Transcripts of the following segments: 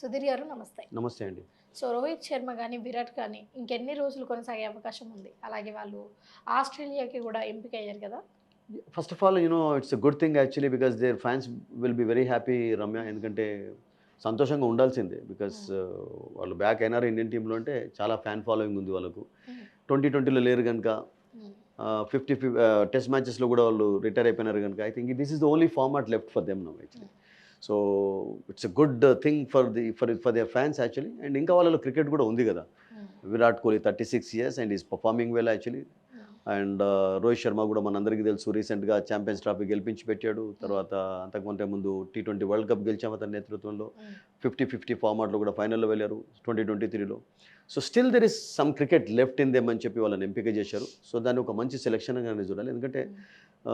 సుధీర్ గారు నమస్తే. నమస్తే అండి. సో, రోహిత్ శర్మ గాని, విరాట్ గాని ఇంకెన్ని రోజులు కొనసాగే అవకాశం ఉంది? అలాగే వాళ్ళు ఆస్ట్రేలియాకి గూడా ఎంపికయ్యారు కదా! First of all it's a good thing actually because their fans will be very happy Ramya. ఎందుకంటే సంతోషంగా ఉండాల్సిందే. బికాస్ హ్మ్. వాళ్ళు బ్యాక్ అయినారు ఇండియన్ టీంలో అంటే చాలా ఫ్యాన్ ఫాలోయింగ్ ఉంది వాళ్ళకు. హ్మ్. 2020లో లేరు కనుక హ్మ్. టెస్ట్ మ్యాచెస్లో కూడా వాళ్ళు రిటైర్ అయిపోయినారు కనుక I think this is the only format left for them now actually. Hmm. So it's a good thing for their fans actually. And ఇంకా వాళ్ళలో క్రికెట్ కూడా ఉంది కదా. Hmm. Virat Kohli 36 years and is performing well actually. Hmm. And Rohit Sharma కూడా మనందరికీ తెలుసు రీసెంట్గా champions trophy గెలిపించి పెట్టాడు. తర్వాత అంతకుముందే ముందు T20 వరల్డ్ కప్ గెలిచాము అతని నేతృత్వంలో. హ్మ్. 50-50 ఫార్మాట్లో కూడా ఫైనల్లో వెళ్ళారు 2023లో. So still there is some cricket left in them అని చెప్పి వాళ్ళని ఎంపిక చేశారు. సో దాన్ని ఒక మంచి సెలక్షన్గానే చూడాలి. ఎందుకంటే హ్మ్. ఆ,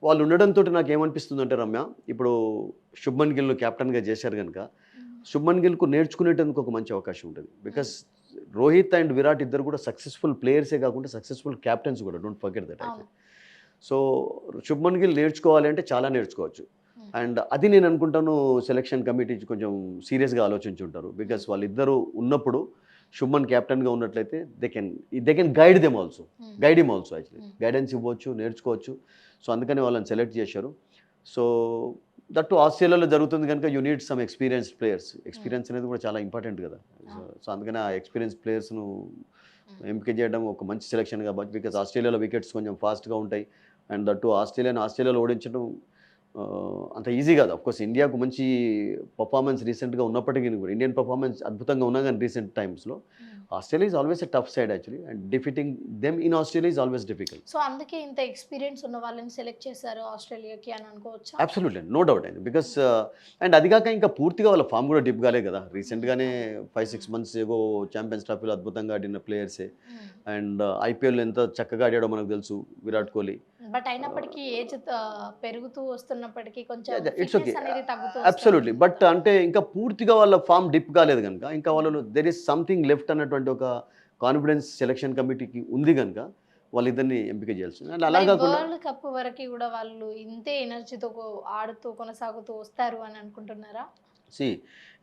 వాళ్ళు ఉండడంతో నాకు ఏమనిపిస్తుందంటే రమ్య, ఇప్పుడు శుభ్మన్ గిల్ను క్యాప్టెన్గా చేశారు కనుక హ్మ్. శుభ్మన్ గిల్కు నేర్చుకునేటందుకు ఒక మంచి అవకాశం ఉంటుంది. బికాస్ రోహిత్ అండ్ విరాట్ ఇద్దరు కూడా సక్సెస్ఫుల్ ప్లేయర్సే కాకుండా సక్సెస్ఫుల్ క్యాప్టెన్స్ కూడా. డోంట్ ఫర్గెట్ దట్ అయితే. అవును. సో శుభ్మన్ గిల్ నేర్చుకోవాలి అంటే చాలా నేర్చుకోవచ్చు. హ్మ్. అండ్ అది నేను అనుకుంటాను సెలక్షన్ కమిటీ కొంచెం సీరియస్గా ఆలోచించి ఉంటారు. బికాస్ హ్మ్. వాళ్ళిద్దరూ ఉన్నప్పుడు శుభ్మన్ క్యాప్టెన్గా ఉన్నట్లయితే they can guide them also. Hmm. Guide him also actually. Hmm. Guidance ఇవ్వచ్చు, నేర్చుకోవచ్చు. సో అందుకని వాళ్ళని సెలెక్ట్ చేశారు. సో దట్టు ఆస్ట్రేలియాలో జరుగుతుంది కనుక you need some experienced players. హ్మ్. ఎక్స్పీరియన్స్ అనేది కూడా చాలా ఇంపార్టెంట్ కదా. సో అవును. సో అందుకని ఆ ఎక్స్పీరియన్స్ ప్లేయర్స్ను హ్మ్. ఎంపిక చేయడం ఒక మంచి సెలక్షన్ కాబట్టి. బికాస్ ఆస్ట్రేలియాలో వికెట్స్ కొంచెం ఫాస్ట్గా ఉంటాయి. అండ్ దట్టు ఆస్ట్రేలియాలో ఓడించడం అంత ఈజీ కాదు. అఫ్కోర్స్ ఇండియాకు మంచి పర్ఫార్మెన్స్ రీసెంట్గా ఉన్నప్పటికీ కూడా ఇండియన్ పర్ఫార్మెన్స్ అద్భుతంగా ఉన్నా కానీ రీసెంట్ టైమ్స్లో హ్మ్. Australia is always a tough side actually. And defeating them in Australia is always difficult. So, అందుకే ఇంత ఎక్స్‌పీరియన్స్ ఉన్న వాళ్ళని సెలెక్ట్ చేశారు ఆస్ట్రేలియాకి అని అనుకోవచ్చా? అబ్సల్యూట్లీ నో డౌట్ అండి. బికాస్ హ్మ్. అండ్ అది కాక ఇంకా పూర్తిగా వాళ్ళ ఫామ్ కూడా డిప్ కాలే కదా. హ్మ్. రీసెంట్గానే అవును. 5-6 మంత్స్ ఏగో ఛాంపియన్స్ ట్రోఫీలో అద్భుతంగా ఆడిన ప్లేయర్సే. హ్మ్. అండ్ ఐపీఎల్ ఎంత చక్కగా ఆడాడో మనకు తెలుసు హ్మ్. విరాట్ కోహ్లీ. బట్ అయినప్పటికీ ఏజ్ పెరుగుతూ వస్తున్నప్పటికీ కొంచెం yeah! Yeah! It's okay. Fitness అనేది తగ్గుతూ వస్తూ అబ్సల్యూట్లీ. ఉంటుంది బట్ కదా! అంటే ఇంకా పూర్తిగా వాళ్ళ ఫామ్ డిప్ కాలేదు గనుక, ఇంకా హ్మ్. వాళ్ళలో దేర్ ఈస్ సంథింగ్ లెఫ్ట్ అన్నటువంటి ఒక కాన్ఫిడెన్స్ సెలక్షన్ కమిటీకి ఉంది గనుక, వాళ్ళిద్దరిని ఎంపిక చేయాల్సింది. అండ్ అలా మరి గాకుండా వరల్డ్ కప్ వరకి గూడా వాళ్ళు ఇంతే ఎనర్జీతో ఆడుతూ కొనసాగుతూ వస్తారు అని అనుకుంటున్నారా? సీ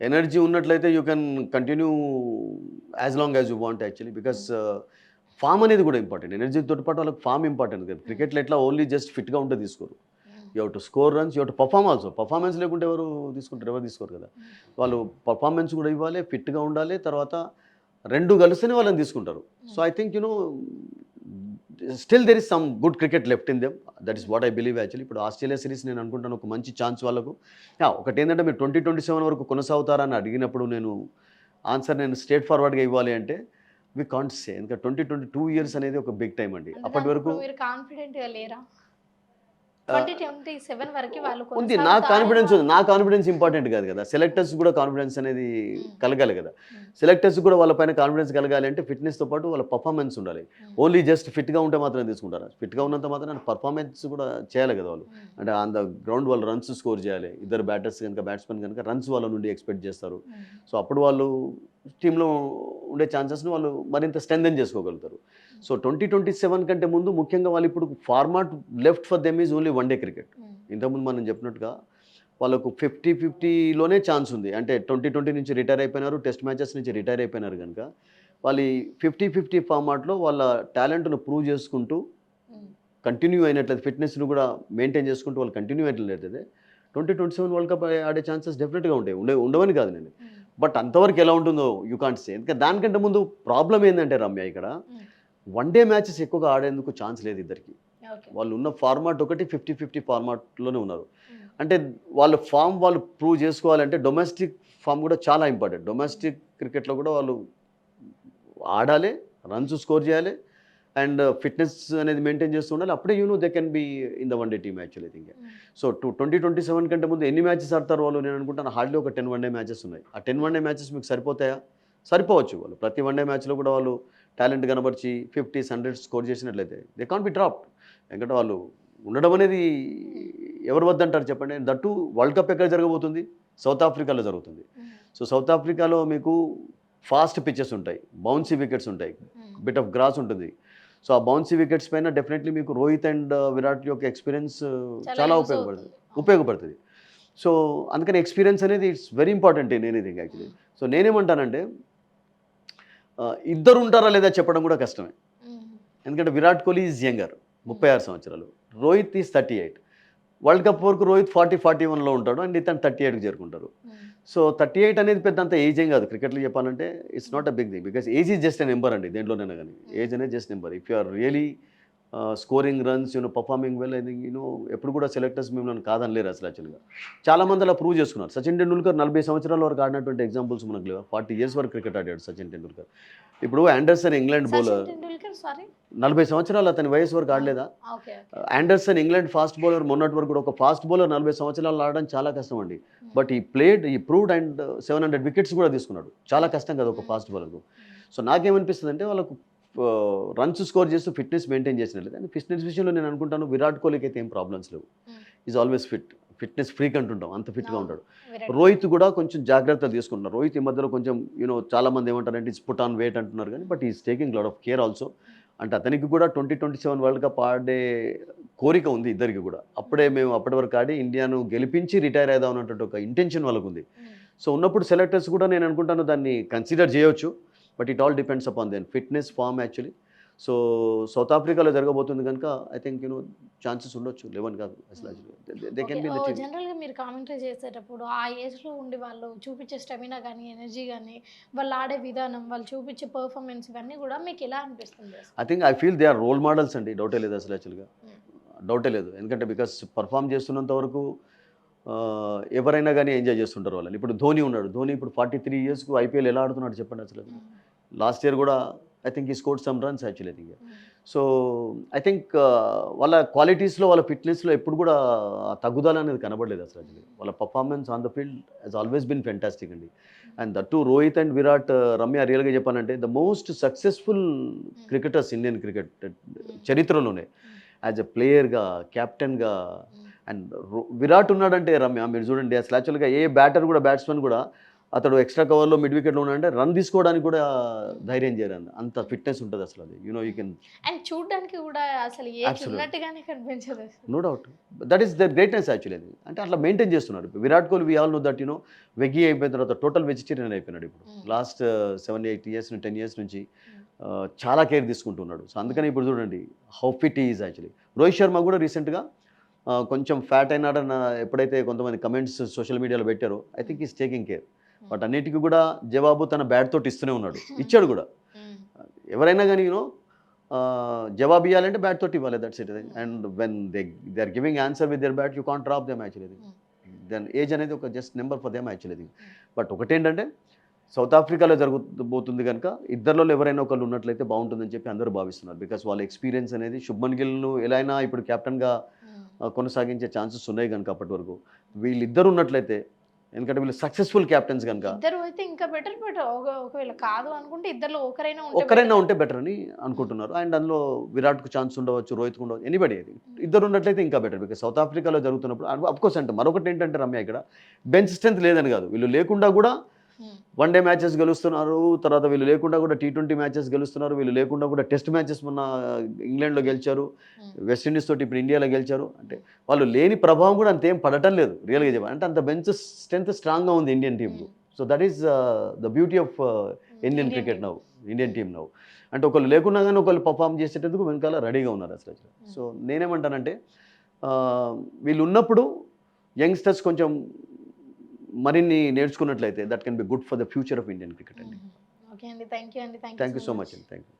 ఎనర్జీ ఉన్నట్లయితే you can continue as long as you want actually. Because hmm. Form అనేది కూడా ఇంపార్టెంట్. ఎనర్జీతో పాటు వాళ్ళకి ఫామ్ ఇంపార్టెంట్ కదా. హ్మ్. క్రికెట్‌లో ఎట్లా ఓన్లీ జస్ట్ ఫిట్‌గా ఉంటే తీసుకోరు. హ్మ్. You have to score runs, you have to perform also. Performance లేకుంటే ఎవరు తీసుకుంటారు? ఎవరు తీసుకోరు కదా. హ్మ్. వాళ్ళు పర్ఫార్మెన్స్ కూడా ఇవ్వాలి, ఫిట్‌గా ఉండాలి. తర్వాత 2 కలిస్తేనే వాళ్ళని తీసుకుంటారు. So, hmm. I think still there is some good cricket left in them. That is hmm. What I believe actually. ఇప్పుడు ఆస్ట్రేలియా సిరీస్ నేను అనుకుంటాను ఒక మంచి ఛాన్స్ వాళ్ళకు. యాహ్! ఒకటేంటంటే మీరు 2027 వరకు కొనసాగుతారా అని అడిగినప్పుడు ఆన్సర్ నేను స్ట్రెయిట్ ఫార్వర్డ్‌గా ఇవ్వాలి అంటే వి కాంట్ సే. ఎందుకంటే 2022 ఇయర్స్ హ్మ్. అనేది ఒక బిగ్ టైమ్ అండి. అంటే అప్పటి దానికి వరకు ఇప్పుడు మీరు కాన్ఫిడెంట్‌గా లేరా? ఆహ్ 2027 వరకి వాళ్ళు ఉంది. నాకు కొనసాగుతారేమో కాన్ఫిడెన్స్ ఉంది. నా అనుకుంటున్నారు. కాన్ఫిడెన్స్ ఇంపార్టెంట్ కాదు కదా. హ్మ్. సెలెక్టర్స్ కూడా కాన్ఫిడెన్స్ అనేది హ్మ్. కలగాలి కదా. హ్మ్. సెలెక్టర్స్ కూడా వాళ్ళ పైన కాన్ఫిడెన్స్ కలగాలి అంటే ఫిట్‌నెస్‌తో పాటు వాళ్ళ పర్ఫార్మెన్స్ ఉండాలి. హ్మ్. ఓన్లీ జస్ట్ ఫిట్‌గా ఉంటే మాత్రమే తీసుకుంటారా? ఫిట్‌గా హ్మ్. ఉన్నంత మాత్రాన పర్ఫార్మెన్స్ కూడా చేయాలి కదా వాళ్ళు. హ్మ్. అంటే ఆన్ ద గ్రౌండ్ వాళ్ళు రన్స్ స్కోర్ చేయాలి. హ్మ్. ఇద్దరు బ్యాట్స్‌మెన్ గనుక రన్స్ వాళ్ళ నుండి ఎక్స్‌పెక్ట్ చేస్తారు. హ్మ్. సో, అప్పుడు వాళ్ళు టీమ్‌లో ఉండే ఛాన్సెస్‌ని వాళ్ళు మరింత స్ట్రెంథెన్ చేసుకోగలుగుతారు. హ్మ్. సో, 2027 కంటే ముందు ముఖ్యంగా వాళ్ళు ఇప్పుడు format left for them is only one day cricket. హ్మ్. ఇంతకుముందు మనం చెప్పినట్టుగా వాళ్ళకు 50-50లోనే ఛాన్స్ ఉంది. అంటే 2020 నుంచి రిటైర్ అయిపోయినారు. టెస్ట్ మ్యాచెస్ నుంచి రిటైర్ అయిపోయినారు గనుక, వాళ్ళు ఈ 50-50 ఫార్మాట్‌లో వాళ్ళ టాలెంట్‌ను ప్రూవ్ చేసుకుంటూ హ్మ్. కంటిన్యూ అయినట్లయితే ఫిట్‌నెస్‌ని కూడా మెయింటైన్ చేసుకుంటూ వాళ్ళు కంటిన్యూ అయినట్లయితే 2027 వరల్డ్ కప్ ఆడే ఛాన్సెస్ డెఫినిట్‌గా ఉంటాయి. ఉండవని కాదు నేను. హ్మ్. బట్ అంతవరకు ఎలా ఉంటుందో యూ కాంట్ సే. ఎందుకంటే దానికంటే ముందు ప్రాబ్లమ్ ఏందంటే రమ్య ఇక్కడ హ్మ్. వన్ డే మ్యాచెస్ ఎక్కువగా ఆడేందుకు ఛాన్స్ లేదు ఇద్దరికీ. ఓకే. వాళ్ళు ఉన్న ఫార్మాట్ ఒకటి 50-50 ఫార్మాట్‌లోనే ఉన్నారు. హ్మ్. అంటే వాళ్ళ ఫార్మ్ వాళ్ళు ప్రూవ్ చేసుకోవాలంటే డొమెస్టిక్ ఫార్మ్ కూడా చాలా ఇంపార్టెంట్. హ్మ్. డొమెస్టిక్ క్రికెట్‌లో కూడా వాళ్ళు ఆడాలి, రన్స్ స్కోర్ చేయాలి అండ్ ఫిట్‌నెస్ అనేది మెయింటైన్ చేస్తూ ఉండాలి. అప్పుడే they can be in the one day team actually I think. హ్మ్. సో, 2027 కంటే ముందు ఎన్ని మ్యాచెస్ ఆడతారు వాళ్ళు? నేను అనుకుంటాను హార్డ్‌లీ ఒక 10 వన్ డే మ్యాచెస్ ఉన్నాయి. ఆ 10 వన్ డే మ్యాచెస్ మీకు సరిపోతాయా? సరిపోవచ్చు. వాళ్ళు ప్రతి వన్ డే మ్యాచ్‌లో కూడా వాళ్ళు టాలెంట్ కనబరిచి 50స్, 100స్ స్కోర్ చేసినట్లయితే దే కాంట్ బి డ్రాప్డ్. ఎందుకంటే వాళ్ళు ఉండడం అనేది హ్మ్. ఎవరు వద్దంటారు చెప్పండి? దట్టు వరల్డ్ కప్ ఎక్కడ జరగబోతుంది? సౌత్ ఆఫ్రికాలో జరుగుతుంది. హ్మ్. సో, సౌత్ ఆఫ్రికాలో మీకు ఫాస్ట్ పిచెస్ ఉంటాయి. బౌన్సీ వికెట్స్ ఉంటాయి. హ్మ్. బిట్ ఆఫ్ గ్రాస్ ఉంటుంది. సో, ఆ బౌన్సీ వికెట్స్ పైన డెఫినెట్‌లీ మీకు రోహిత్ అండ్ విరాట్ యొక్క ఎక్స్‌పీరియన్స్ చాలా చాలా యూజ్ ఉపయోగపడుతుంది. అవుతుంది. అవును. ఉపయోగపడుతది. సో అందుకని ఎక్స్పీరియన్స్ అనేది it's very important in anything actually. So నేనేమంటానంటే ఇద్దరు ఉంటారా లేదా చెప్పడం కూడా కష్టమే. ఎందుకంటే విరాట్ కోహ్లీ ఈజ్ యంగర్, 36 సంవత్సరాలు. రోహిత్ ఈజ్ 38. వరల్డ్ కప్ వరకు రోహిత్ 40-41లో ఉంటాడు అండ్ ఇతను 38కి చేరుకుంటారు. సో 38 అనేది పెద్ద అంత ఏజ్ ఏం కాదు. క్రికెట్లో చెప్పాలంటే it's not a big thing, because age is just a number అండి దేంట్లోనైనా కానీ. ఏజ్ అనేది just number. If you are really scoring runs performing well, I think ఎప్పుడు కూడా సెలెక్టర్స్ మిమ్మల్ని కాదనలేరు అసలు యాక్చువల్గా. చాలా మంది అలా ప్రూవ్ చేసుకున్నారు. సచిన్ టెండూల్కర్ 40 సంవత్సరాల వరకు ఆడినటువంటి ఎగ్జాంపుల్స్ మనకు లేవు. 40 years వరకు క్రికెట్ ఆడాడు సచిన్ టెండూల్కర్. ఇప్పుడు ఆండర్సన్ ఇంగ్లాండ్ బౌలర్ 40 సంవత్సరాలు అతని వయసు వరకు ఆడలేదా? ఆండర్సన్ ఇంగ్లాండ్ ఫాస్ట్ బౌలర్ మొన్నటి వరకు కూడా ఒక ఫాస్ట్ బౌలర్ 40 సంవత్సరాలు ఆడడం చాలా కష్టం అండి. బట్ ఈ ప్రూవ్డ్ అండ్ 700 వికెట్స్ కూడా తీసుకున్నాడు. చాలా కష్టం కదా ఒక ఫాస్ట్ బౌలర్కు. సో నాకేమనిపిస్తుంది అంటే వాళ్ళకు రన్స్ స్కోర్ చేస్తూ ఫిట్నెస్ మెయింటైన్ చేసినట్లేదు. అండ్ ఫిట్నెస్ విషయంలో నేను అనుకుంటాను విరాట్ కోహ్లీకి అయితే ఏం ప్రాబ్లమ్స్ లేవు. ఈజ్ ఆల్వేస్ ఫిట్నెస్ ఫ్రీక్ అంటుంటాం, అంత ఫిట్గా ఉంటాడు. రోహిత్ కూడా కొంచెం జాగ్రత్తలు తీసుకుంటున్నారు. రోహిత్ ఈ మధ్యలో కొంచెం చాలా మంది ఏమంటారంటే ఇట్స్ పుట్ ఆన్ వెయిట్ అంటున్నారు కానీ but is taking lot of care also. అంటే అతనికి కూడా 2027 వరల్డ్ కప్ ఆడే కోరిక ఉంది ఇద్దరికి కూడా. అప్పుడే మేము అప్పటి వరకు ఆడి ఇండియాను గెలిపించి రిటైర్ అవుదాం అన్నట్టు ఒక ఇంటెన్షన్ వాళ్ళకు ఉంది. సో ఉన్నప్పుడు సెలెక్టర్స్ కూడా నేను అనుకుంటాను దాన్ని కన్సిడర్ చేయొచ్చు. But it all depends upon then fitness form actually. So South ఆఫ్రికాలో జరగబోతుంది కనుక ఐ థింక్ ఛాన్సెస్ ఉండొచ్చు, 11 కాదు అసలు. They can be in the team. జనరల్గా మీరు కామెంటరీ చేసేటప్పుడు ఆ ఏజ్లో ఉండి వాళ్ళు చూపించే స్టెమినా కానీ ఎనర్జీ కానీ వాళ్ళు ఆడే విధానం వాళ్ళు చూపించే పర్ఫార్మెన్స్ ఇవన్నీ కూడా మీకు ఎలా అనిపిస్తుంది? I feel they are role models అండి, డౌటే లేదు అసలు యాక్చువల్గా. డౌటే లేదు. ఎందుకంటే బికాస్ పర్ఫామ్ చేస్తున్నంత వరకు ఎవరైనా కానీ ఎంజాయ్ చేస్తుంటారు వాళ్ళని. ఇప్పుడు ధోని ఉన్నాడు. ధోని ఇప్పుడు 43 yearsకు ఐపీఎల్ ఎలా ఆడుతున్నాడు చెప్పండి అసలు. లాస్ట్ ఇయర్ కూడా ఐ థింక్ ఈ scored some runs actually I think. So I think వాళ్ళ క్వాలిటీస్లో వాళ్ళ ఫిట్నెస్లో ఎప్పుడు కూడా తగ్గుదల అనేది కనబడలేదు అసలు యాక్చువల్లీ. వాళ్ళ performance on the field he's always been fantastic అండి. And that to Rohit and Virat, Ramya రియల్గా చెప్పానంటే the most successful cricketers Indian cricket చరిత్రలోనే. యాజ్ ఎ ప్లేయర్గా, క్యాప్టెన్గా. అండ్ విరాట్ ఉన్నాడంటే రమ్య మీరు చూడండి అసలు యాక్చువల్గా ఏ బ్యాటర్ కూడా బ్యాట్స్మెన్ కూడా అతడు ఎక్స్ట్రా కవర్లో మిడ్ వికెట్లో ఉన్నాడంటే రన్ తీసుకోవడానికి కూడా ధైర్యం చేయరండి. అంత ఫిట్నెస్ ఉంటుంది అసలు అది. యూ కెన్ అండ్ చూడడానికి కూడా అసలు ఏజ్ ఉన్నట్టుగానే కనిపించదు. No doubt that is the greatness actually. అది అంటే అట్లా మెయింటైన్ చేస్తున్నాడు. Virat Kohli we all know that వెగ్గి అయిపోయిన తర్వాత టోటల్ వెజిటేరియన్ అయిపోయినాడు. ఇప్పుడు లాస్ట్ 7-8 years 10 years నుంచి చాలా కేర్ తీసుకుంటున్నాడు. సో అందుకని ఇప్పుడు చూడండి how fit is actually. Rohit Sharma కూడా రీసెంట్గా కొంచెం ఫ్యాట్ అయినాడన్న ఎప్పుడైతే కొంతమంది కమెంట్స్ సోషల్ మీడియాలో పెట్టారో I think is taking care. But అన్నిటికీ కూడా జవాబు తన బ్యాట్ తోటి ఇస్తూనే ఉన్నాడు, ఇచ్చాడు కూడా. ఎవరైనా కానీ జవాబు ఇవ్వాలంటే బ్యాట్ తోటి ఇవ్వాలి, that's it. And when they are giving answer with their bat you can't drop them actually. Then age అనేది ఒక just number for them actually. But ఒకటేంటంటే సౌత్ ఆఫ్రికాలో జరగబోతుంది కనుక ఇద్దరిలో ఎవరైనా ఒకళ్ళు ఉన్నట్లయితే బాగుంటుందని చెప్పి అందరూ భావిస్తున్నారు. బికాస్ వాళ్ళ ఎక్స్పీరియన్స్ అనేది శుభ్మన్ గిల్ను ఎలా అయినా ఇప్పుడు కెప్టెన్గా కొనసాగించే ఛాన్సెస్ ఉన్నాయి కనుక అప్పటి వరకు వీళ్ళిద్దరు ఉన్నట్లయితే, ఎందుకంటే వీళ్ళు సక్సెస్ఫుల్ క్యాప్టెన్స్ కనుక ఇద్దరు అయితే ఇంకా బెటర్. బట్ ఒకవేళ కాదు అనుకుంటే ఇద్దరులో ఒకరైనా ఉంటే బెటర్ అని అనుకుంటున్నారు. అండ్ అందులో విరాట్కు ఛాన్స్ ఉండవచ్చు, రోహిత్కు ఉండవచ్చు, ఎనీబడి. అది ఇద్దరు ఉన్నట్లయితే ఇంకా బెటర్. బికాస్ సౌత్ ఆఫ్రికాలో జరుగుతున్నప్పుడు అఫ్కోర్స్ అంటే మరొకటి ఏంటంటే రమ్య ఇక్కడ బెంచ్ స్ట్రెంత్ లేదని కాదు, వీళ్ళు లేకుండా కూడా వన్డే మ్యాచెస్ గెలుస్తున్నారు. తర్వాత వీళ్ళు లేకుండా కూడా T20 మ్యాచెస్ గెలుస్తున్నారు. వీళ్ళు లేకుండా కూడా టెస్ట్ మ్యాచెస్ మొన్న ఇంగ్లాండ్లో గెలిచారు, వెస్టిండీస్ తోటి ఇప్పుడు ఇండియాలో గెలిచారు. అంటే వాళ్ళు లేని ప్రభావం కూడా అంతేం పడటం లేదు రియల్గా చెప్పాలి. అంటే అంత బెంచ్ స్ట్రెంత్ స్ట్రాంగ్గా ఉంది ఇండియన్ టీంకు. So that is the beauty of Indian cricket now, Indian team now. అంటే ఒకళ్ళు లేకున్నా కానీ ఒకళ్ళు పర్ఫామ్ చేసేటందుకు వెనకాల రెడీగా ఉన్నారు అసలు. సో నేనేమంటానంటే వీళ్ళు ఉన్నప్పుడు యంగ్స్టర్స్ కొంచెం మరిన్ని నేర్చుకున్నట్లయితే that can be good for the future of Indian cricket అండి. ఓకే అండి, థ్యాంక్ యూ అండి. థ్యాంక్ యూ సో మచ్ అండి. Thank you.